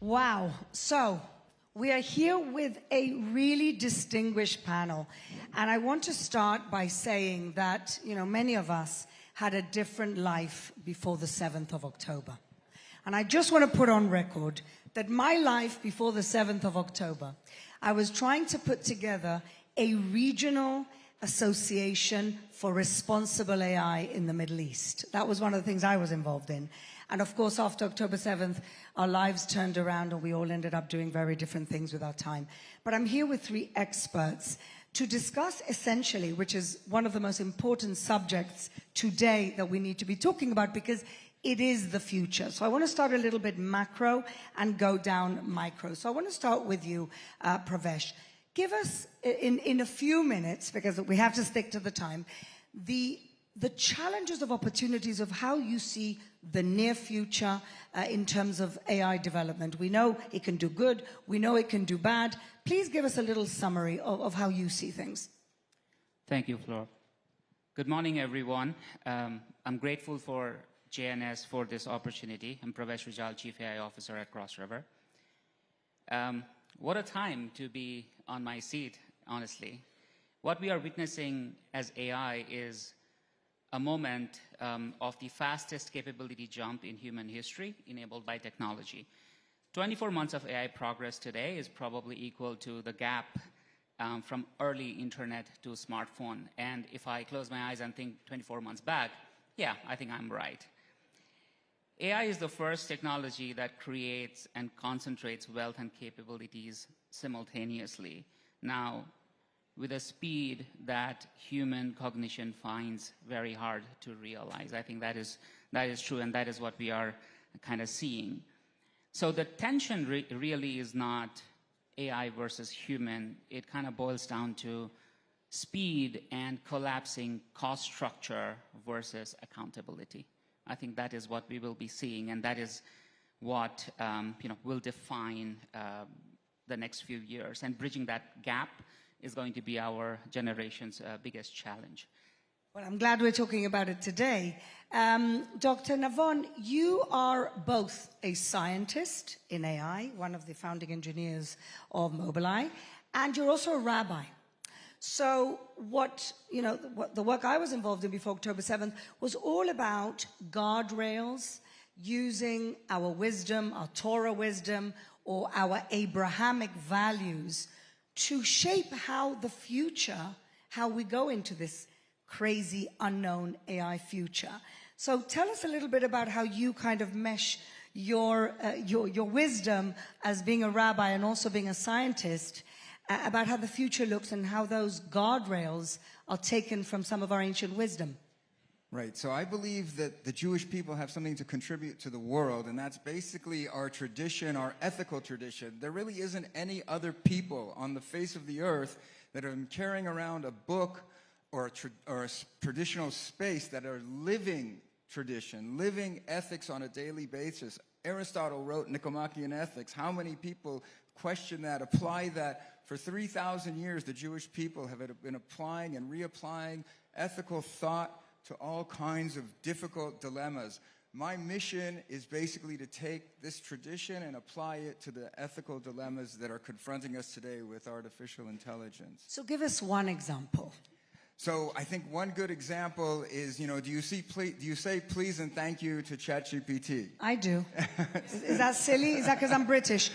Wow. So we are here with a really distinguished panel. And I want to start by saying that, many of us had a different life before the 7th of October. And I just want to put on record that my life before the 7th of October, I was trying to put together a regional association for responsible AI in the Middle East. That was one of the things I was involved in. And of course, after October 7th, our lives turned around and we all ended up doing very different things with our time. But I'm here with three experts to discuss essentially, which is one of the most important subjects today that we need to be talking about because it is the future. So I want to start a little bit macro and go down micro. So I want to start with you, Pravesh. Give us, in a few minutes, because we have to stick to the time, the challenges of opportunities of how you see the near future in terms of AI development. We know it can do good. We know it can do bad. Please give us a little summary of how you see things. Thank you, Flor. Good morning, everyone. I'm grateful for JNS for this opportunity. I'm Pravesh Rival, Chief AI Officer at Cross River. What a time to be on my seat, honestly. What we are witnessing as AI is a moment of the fastest capability jump in human history enabled by technology. 24 months of AI progress today is probably equal to the gap from early internet to smartphone. And if I close my eyes and think 24 months back, yeah, I think I'm right. AI is the first technology that creates and concentrates wealth and capabilities simultaneously. Now, with a speed that human cognition finds very hard to realize. I think that is true, and that is what we are kind of seeing. So the tension really is not AI versus human. It kind of boils down to speed and collapsing cost structure versus accountability. I think that is what we will be seeing, and that is what will define the next few years. And bridging that gap is going to be our generation's biggest challenge. Well, I'm glad we're talking about it today. Dr. Navon, you are both a scientist in AI, one of the founding engineers of Mobileye, and you're also a rabbi. So the work I was involved in before October 7th was all about guardrails, using our wisdom, our Torah wisdom, or our Abrahamic values to shape how the future, how we go into this crazy, unknown AI future. So tell us a little bit about how you kind of mesh your wisdom as being a rabbi and also being a scientist about how the future looks and how those guardrails are taken from some of our ancient wisdom. Right, so I believe that the Jewish people have something to contribute to the world, and that's basically our tradition, our ethical tradition. There really isn't any other people on the face of the earth that are carrying around a book or a traditional space that are living tradition, living ethics on a daily basis. Aristotle wrote Nicomachean Ethics. How many people question that, apply that? For 3,000 years, the Jewish people have been applying and reapplying ethical thought to all kinds of difficult dilemmas. My mission is basically to take this tradition and apply it to the ethical dilemmas that are confronting us today with artificial intelligence. So give us one example. So I think one good example is, do you say please and thank you to ChatGPT? I do. Is that silly? Is that because I'm British?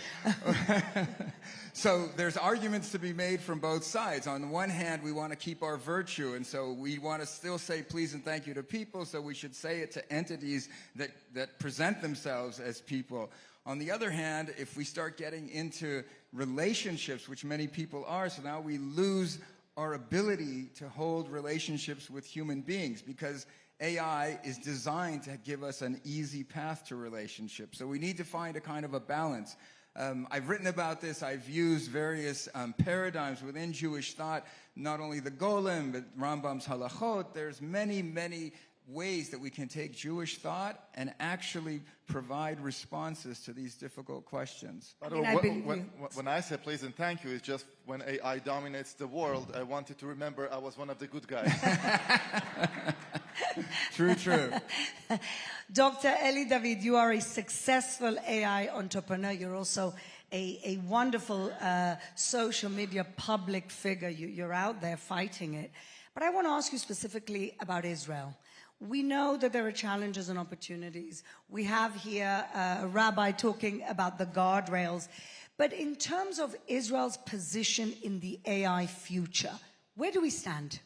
So there's arguments to be made from both sides. On the one hand, we want to keep our virtue, and so we want to still say please and thank you to people, so we should say it to entities that present themselves as people. On the other hand, if we start getting into relationships, which many people are, so now we lose our ability to hold relationships with human beings because AI is designed to give us an easy path to relationships. So we need to find a kind of a balance. I've written about this. I've used various paradigms within Jewish thought, not only the Golem, but Rambam's Halachot. There's many, many ways that we can take Jewish thought and actually provide responses to these difficult questions. But when I say please and thank you, it's just when AI dominates the world, I wanted to remember I was one of the good guys. True, true. Dr. Eli David, you are a successful AI entrepreneur. You're also a wonderful social media public figure. You're out there fighting it. But I want to ask you specifically about Israel. We know that there are challenges and opportunities. We have here a rabbi talking about the guardrails. But in terms of Israel's position in the AI future, where do we stand?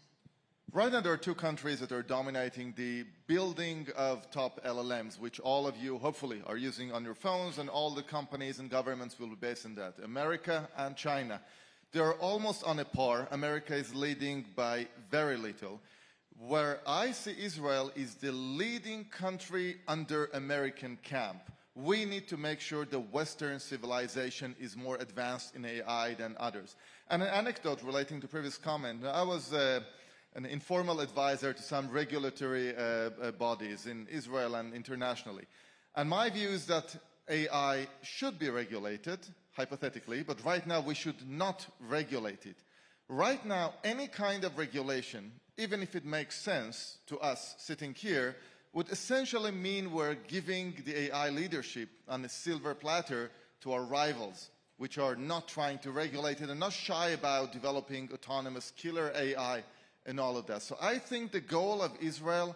Right now, there are two countries that are dominating the building of top LLMs, which all of you, hopefully, are using on your phones, and all the companies and governments will be based in that, America and China. They are almost on a par. America is leading by very little. Where I see Israel is the leading country under American camp. We need to make sure the Western civilization is more advanced in AI than others. And an anecdote relating to previous comment, I was an informal advisor to some regulatory bodies in Israel and internationally. And my view is that AI should be regulated, hypothetically, but right now we should not regulate it. Right now, any kind of regulation, even if it makes sense to us sitting here, would essentially mean we're giving the AI leadership on a silver platter to our rivals, which are not trying to regulate it and not shy about developing autonomous killer AI and all of that. So I think the goal of Israel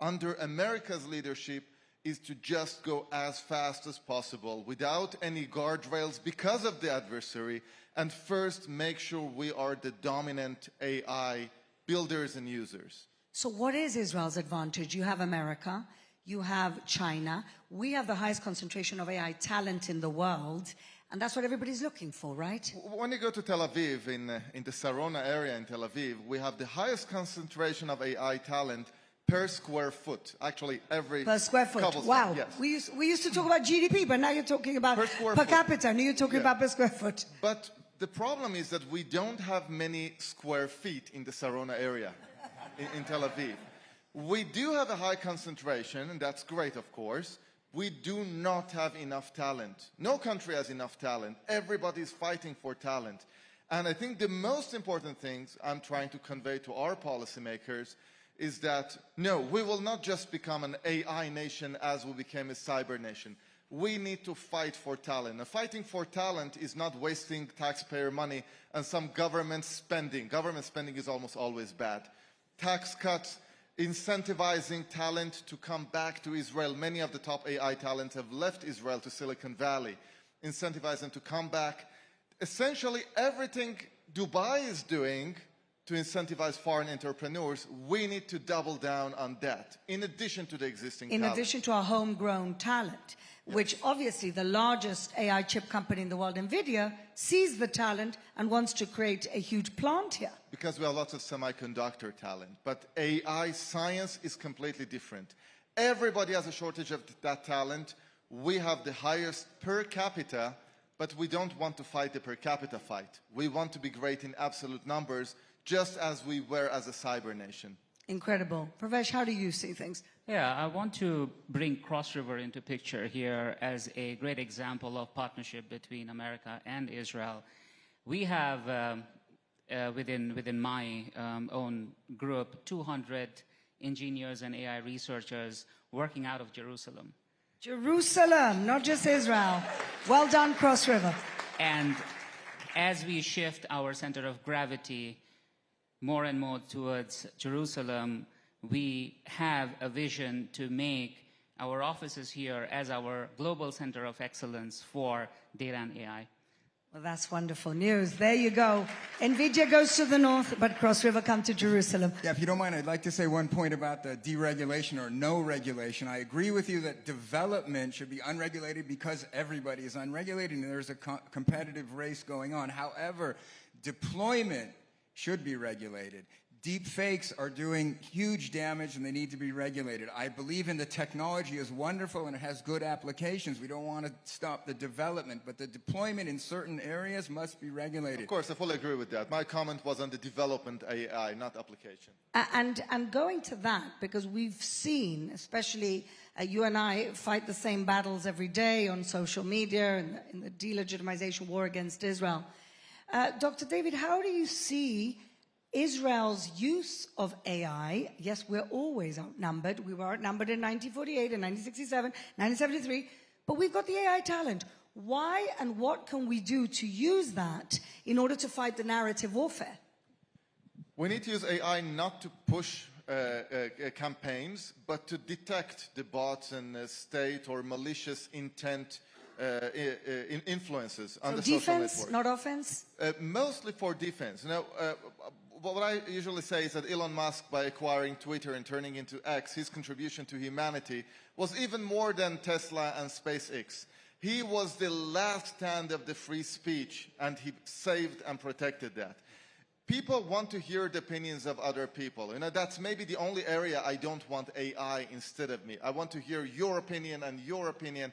under America's leadership is to just go as fast as possible without any guardrails because of the adversary, and first make sure we are the dominant AI builders and users. So what is Israel's advantage? You have America, you have China. We have the highest concentration of AI talent in the world, and that's what everybody's looking for, right? When you go to Tel Aviv, in the Sarona area in Tel Aviv, we have the highest concentration of AI talent per square foot. Actually, per square foot. Wow. Yes. We used to talk about GDP, but now you're talking about per capita. Now you're talking about per square foot. But the problem is that we don't have many square feet in the Sarona area in Tel Aviv. We do have a high concentration, and that's great, of course. We do not have enough talent. No country has enough talent. Everybody's fighting for talent. And I think the most important things I'm trying to convey to our policymakers is that, no, we will not just become an AI nation as we became a cyber nation. We need to fight for talent. And fighting for talent is not wasting taxpayer money on some government spending. Government spending is almost always bad. Tax cuts, incentivizing talent to come back to Israel. Many of the top AI talents have left Israel to Silicon Valley. Incentivize them to come back. Essentially, everything Dubai is doing to incentivize foreign entrepreneurs, we need to double down on that, in addition to the existing talent. In addition to our homegrown talent, which obviously the largest AI chip company in the world, NVIDIA, sees the talent and wants to create a huge plant here. Because we have lots of semiconductor talent, but AI science is completely different. Everybody has a shortage of that talent. We have the highest per capita, but we don't want to fight the per capita fight. We want to be great in absolute numbers, just as we were as a cyber nation. Incredible. Pravesh, how do you see things? Yeah, I want to bring Cross River into picture here as a great example of partnership between America and Israel. We have, within my own group, 200 engineers and AI researchers working out of Jerusalem. Jerusalem, not just Israel. Well done, Cross River. And as we shift our center of gravity more and more towards Jerusalem, we have a vision to make our offices here as our global center of excellence for data and AI. Well, that's wonderful news. There you go. NVIDIA goes to the north, but Cross River come to Jerusalem. Yeah, if you don't mind, I'd like to say one point about the deregulation or no regulation. I agree with you that development should be unregulated because everybody is unregulated and there's a competitive race going on. However, deployment should be regulated. Deep fakes are doing huge damage and they need to be regulated. I believe in the technology is wonderful and it has good applications. We don't want to stop the development, but the deployment in certain areas must be regulated. Of course, I fully agree with that. My comment was on the development AI, not application. And going to that, because we've seen, especially you and I fight the same battles every day on social media and in the delegitimization war against Israel. Dr. David, how do you see Israel's use of AI, yes, we're always outnumbered. We were outnumbered in 1948 and 1967, 1973, but we've got the AI talent. Why and what can we do to use that in order to fight the narrative warfare? We need to use AI not to push campaigns, but to detect the bots and state or malicious intent influences on the social network. Defense, not offense? Mostly for defense. You know, what I usually say is that Elon Musk, by acquiring Twitter and turning into X, his contribution to humanity was even more than Tesla and SpaceX. He was the last stand of the free speech, and he saved and protected that. People want to hear the opinions of other people. You know, that's maybe the only area I don't want AI instead of me. I want to hear your opinion and your opinion.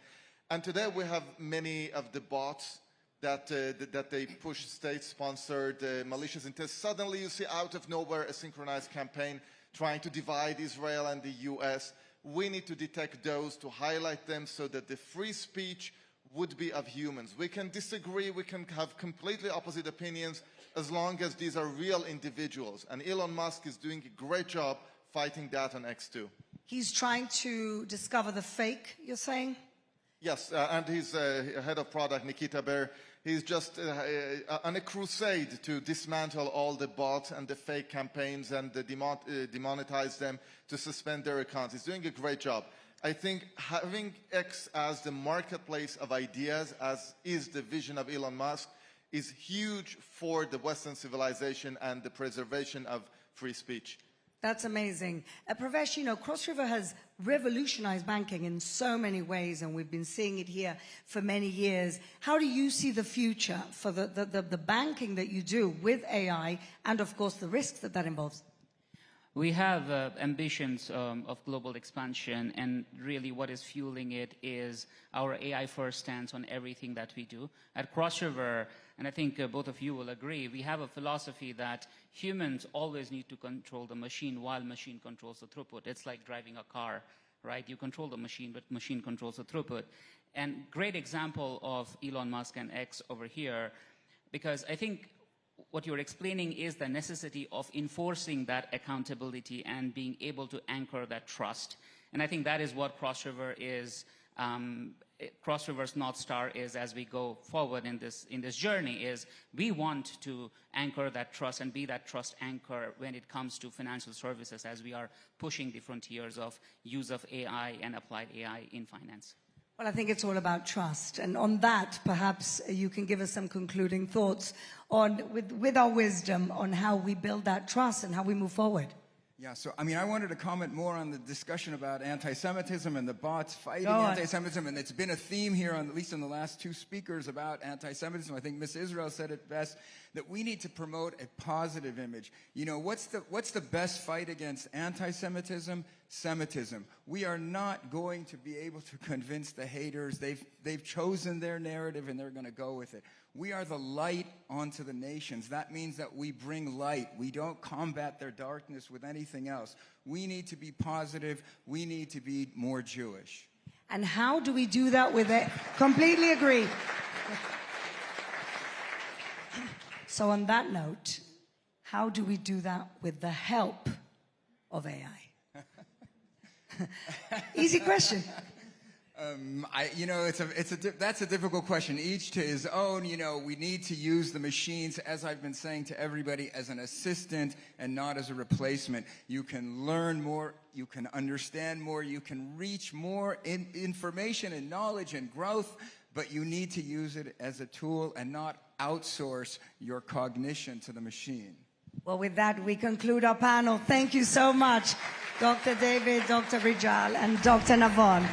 And today we have many of the bots that they push state-sponsored malicious intent. Suddenly you see out of nowhere a synchronized campaign trying to divide Israel and the US. We need to detect those, to highlight them so that the free speech would be of humans. We can disagree, we can have completely opposite opinions as long as these are real individuals. And Elon Musk is doing a great job fighting that on X2. He's trying to discover the fake, you're saying? Yes, and his head of product, Nikita Bear, he's just on a crusade to dismantle all the bots and the fake campaigns and demonetize them, to suspend their accounts. He's doing a great job. I think having X as the marketplace of ideas, as is the vision of Elon Musk, is huge for the Western civilization and the preservation of free speech. That's amazing. Pravesh, you know, Cross River has revolutionized banking in so many ways, and we've been seeing it here for many years. How do you see the future for the banking that you do with AI and, of course, the risks that that involves? We have ambitions of global expansion, and really what is fueling it is our AI-first stance on everything that we do. At Cross River, and I think both of you will agree, we have a philosophy that humans always need to control the machine while machine controls the throughput. It's like driving a car, right? You control the machine, but machine controls the throughput. And great example of Elon Musk and X over here, because I think what you're explaining is the necessity of enforcing that accountability and being able to anchor that trust. And I think that is what Cross River is, Cross River's North Star is as we go forward in this journey, is we want to anchor that trust and be that trust anchor when it comes to financial services as we are pushing the frontiers of use of AI and applied AI in finance. Well, I think it's all about trust. And on that, perhaps you can give us some concluding thoughts on, with our wisdom, on how we build that trust and how we move forward. Yeah, so, I mean, I wanted to comment more on the discussion about anti-Semitism and the bots fighting anti-Semitism, and it's been a theme here, at least in the last two speakers, about anti-Semitism. I think Ms. Israel said it best, that we need to promote a positive image. You know, what's the best fight against anti-Semitism? Semitism. We are not going to be able to convince the haters. They've chosen their narrative and they're going to go with it. We are the light onto the nations. That means that we bring light. We don't combat their darkness with anything else. We need to be positive. We need to be more Jewish. And how do we do that with it? Completely agree. So on that note, how do we do that with the help of AI? Easy question. You know, that's a difficult question. Each to his own. You know, we need to use the machines, as I've been saying to everybody, as an assistant and not as a replacement. You can learn more, you can understand more, you can reach more information and knowledge and growth, but you need to use it as a tool and not outsource your cognition to the machine. Well, with that, we conclude our panel. Thank you so much, Dr. David, Dr. Rival, and Dr. Navon.